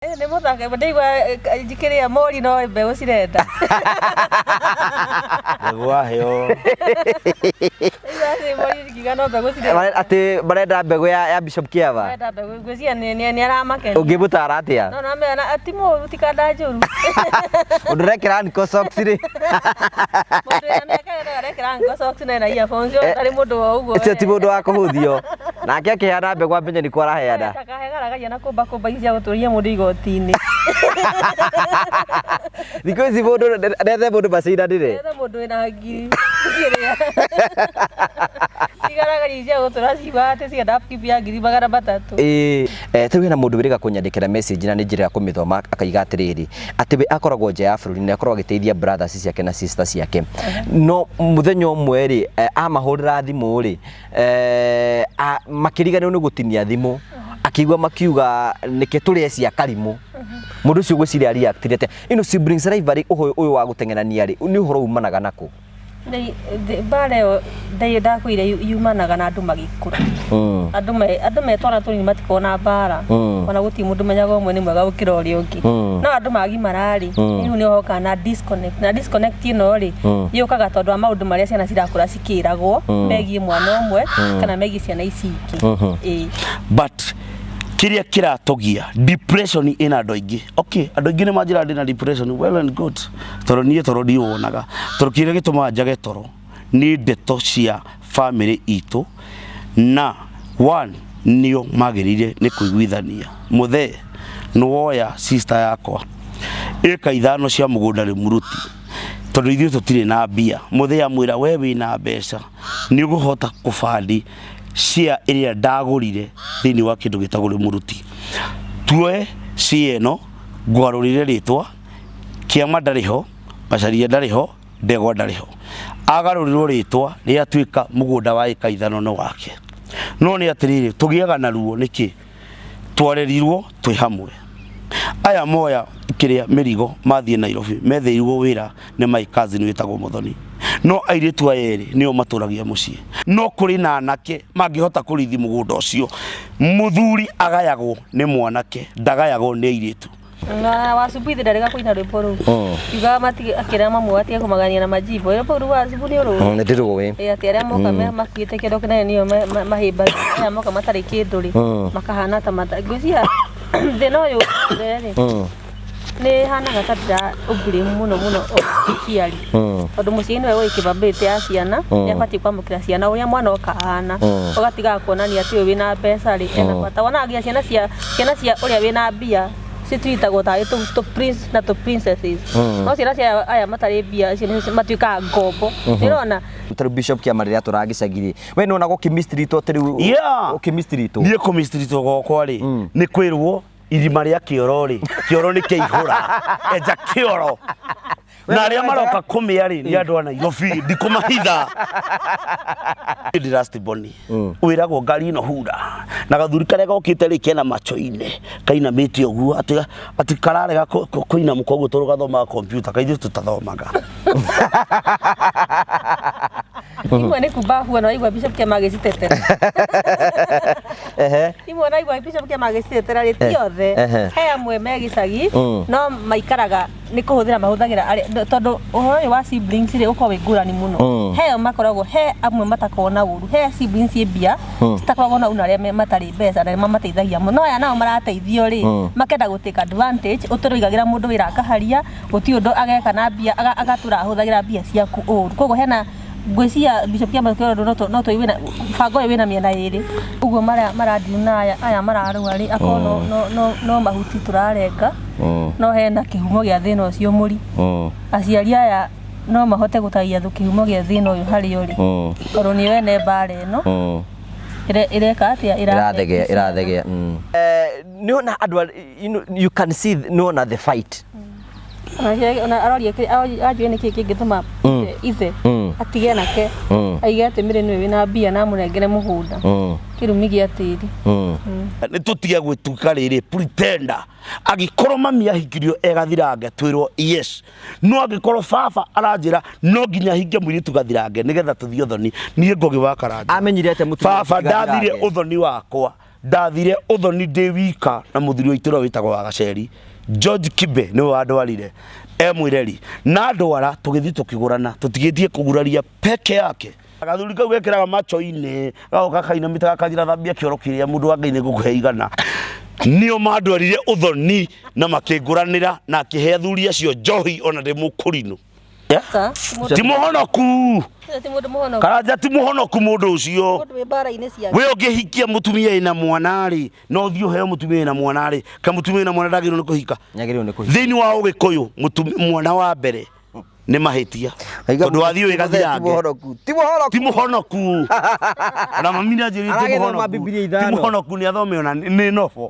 Nĩ mũthaka ndaigua njikĩrĩa mori no mbegũ cirenda. Mbegũ heo. Igasi mori ngiga no mbegũ cirenda. Ati barenda mbegũ ya Bishop Kiava. Barenda mbegũ ngwĩciria nĩ aramakenia. Ũngĩbutara atĩa? No mena ati mũru tikanda njũru. Ũndũrekera niko socks ri. Mũndũ arekera niko socks na earphones ndari mũndũ wa ũguo. Ũcio ti mũndũ wa kũhuthio. Nake akĩhanda mbegũ amenya nĩ kwaraheana. Takahegaraga na kumba cia gũtũria mũndũ igoti-inĩ. Thikũ ici mũndũ ndethe mũndũ macindanĩre. Ndethe mũndũ wĩna ngiri. Igaragaria cia gũtũra ciuga atĩ cia upkeep ya ngiri magana matatũ. Tũrĩ na mũndũ wĩrĩga kũnyandĩkĩra message na nĩ njĩra ya kũmĩthoma akaiga atĩrĩrĩ atĩ we akoragwo nja ya bũrũri na akoragwo agĩteithia brothers ciake na sisters ciake. No mũthenya ũmwe rĩ amahũrĩra thimũ rĩ makĩriganĩrwo nĩ gũtinia thimũ akigwa makiuga nĩke tũrĩa cia karimũ. Mũndũ ũcio gwĩciria reactire atĩa? Ino siblings rivalry ũyũ wa gũteng'erania rĩ nĩ ũhoro umanaga nakũ? Bare ndakwire yumanaga na andũ magĩkũra. Andũ metwana tũnini matikona bara. Ona gũti mũndũ menyaga ũmwe nĩ mwega gũkĩra ũrĩa ũngĩ. No andũ magimara rĩ rĩu nĩ hoka na disconnect. Na disconnect ĩno rĩ yũkaga tondũ wa maũndũ marĩa ciana cirakũra cikĩragwo megiĩ mwana ũmwe kana megiĩ ciana ici ingĩ. But kiria kiratogia depression ina andũ aingĩ. Okay, andũ aingĩ nĩ manjira ndĩ na depression, well and good. Toro niĩ toro ndionaga. Toro kire gĩtũma njage toro nĩ ndeto cia family itũ na one nio magĩrĩire nĩ kũiguithania. Mũthee nĩwoya sister yakwa ĩka ithano cia mũgũnda rĩ muruti tondũ ithuĩ tũtirĩ na mbia. Mũthee amwĩra we wĩna mbeca nĩ ũgũhota kũbandi cia ĩrĩa ndagũrire thĩinĩ wa kĩndũ gĩtagwo muruti. Tuoe cia ĩno ngwarũrire rĩtwa kĩama ndarĩ ho, macaria ndarĩ ho, ndegwa ndarĩ ho. Agarũrirwo rĩtwa rĩa tuĩka mũgũnda wa ĩka ithano no wake. No nĩ atĩrĩrĩ tũgĩaga na ruo nĩkĩ? Twarerirwo twĩ hamwe. Aya moya kĩrĩa mĩrigo mathiĩ Nairobi metheirwo wĩra nĩ my cousin wĩtagwo Muthoni. No airĩtu aya erĩ nĩo matũragia mũciĩ. No kũrĩ na anake mangĩhota kũrithi mũgũnda ũcio. Mũthuri agayagwo nĩ mwanake, ndagayagwo nĩ airĩtu. Na wasubithi ndarega kũina rwĩmbo rũu. Yuga mati akĩra mamu atige kũmagania na majibo. Rwĩmbo rũu wasubithi nĩ rũu. Nĩ ndĩrũĩ. Atĩ arĩa moka makuĩte kĩndũ kĩnene nĩo mahĩmba. Arĩa moka matarĩ kĩndũ rĩ makahana ta ngwĩciria thĩna ũyũ rĩ nĩ hanaga ta ũmbire mũno ciari. Tondũ mũciĩ-inĩ we wĩkĩbambĩte ya ciana nĩ abatiĩ kwamũkĩra ciana ũrĩa mwana ũkahana. Ũgatiga kuonania atĩ ũyũ wĩna mbeca rĩ ena bata. Wonagia ciana cia ũrĩa wĩna mbia citwitagwo ta to prince na to princesses. No ciana cia aya matarĩ mbia matuĩkaga ngombo. Nĩrona Tũrĩ Bishop Kiama rĩrĩa tũragicagiri we nĩ onagwo kĩmistritwo tĩrĩ ũkĩmistritwo. Niĩ kũmistritwo gokwa rĩ nĩ kwĩrwo irima rĩa kĩoro rĩ kĩoro nĩ kĩihũra enja kĩoro na arĩa maroka kũmĩa rĩ nĩ andũ a Nairobi ndikũmahitha. Ndĩrasti Boni wĩragwo ngari ĩno hura na gathuri karĩa gokĩte rĩ kena macho-inĩ kainamĩte ũguo atĩ kararega kũina mũkwa ũguo tondũ gathomaga kompiuta kaithuĩ tũtathomaga. Imwe nĩ kumba huo na igua Bishop Kiama agĩcitetera. Imwe na igua Bishop Kiama agĩcitetera rĩ ti othe. He amwe me gĩcagi no maikaraga nĩ kũhũthĩra mahũthagĩra tondũ ũhoro ũyũ wa siblings rĩ ũkoragwo wĩ ngũrani mũno. He makoragwo he amwe matakoragwo na ũru. He siblings mbia citakoragwo na ũru arĩa matarĩ mbeca na mamateithagia mũno. No aya nao marateithio rĩ makenda gũtake advantage ũtũrũigagĩra mũndũ wĩra akaharia gũti ũndũ ageka na mbia agatũra ahũthagĩra mbia ciaku ũru. Koguo hena ngwĩciria Bishop Kiama kĩoro no tũi wĩna bango ũyũ wĩna mĩena ĩrĩ. Ũguo marathiĩ na aya mararũa rĩ akorwo no mahuti tũrarenga no hena kĩhumo gĩa thĩna ũcio mũri. Aciari aya no mahote gũtagia kĩhumo gĩa thĩna ũyũ harĩ ũrĩ tondũ nĩ wene mbara ĩno ireka atĩa irathegea. Nĩ ona andũ you can see no ona the fight. Ona aroria ajue nĩ kĩĩ kĩngĩtũma ithe atige nake aige atĩ mĩrĩ nĩwe wĩna mbia na mũnengere mũgũnda kĩrumi gĩa tĩri. Nĩ tũtige gwĩtuka rĩrĩ pretender agĩkorwo mami ahikirio egathirange twĩrwo yes. No angĩkorwo baba aranjĩra no nginya hinge mũirĩtu gathirange nĩgetha tũthiĩ ũthoni niĩ Ngũgĩ wa Karanja amenyire atĩ baba ndathire ũthoni wakwa ndathire uthoni ndi wika na muthuri wa itũra witagwo wa Gaceri George Kibe ni wandwarire emwireri na ndwara tugithi tukigurana tutigitie kuguraria peke yake agathuri kau gekiraga macho-ini gagoka kainamita gakajira thambia kioro kiria mundu wa Ngai ni gukuhe igana nio mandwarire uthoni na makiguranira na akihe athuri acio njohi ona ndi mukurinu ti muhonoku karanja ti muhonoku mundu ucio we ungihikia mutumia ina mwanari no thio heo mutumia ina mwanari ka mutumia ina mwana ndagirwo ni kuhika thiini wa ugikuyu mwana wa mbere ni mahitia tondu wathio wigathiange ti muhonoku na mamina njiri ti muhonoku ni athome ona ni nofo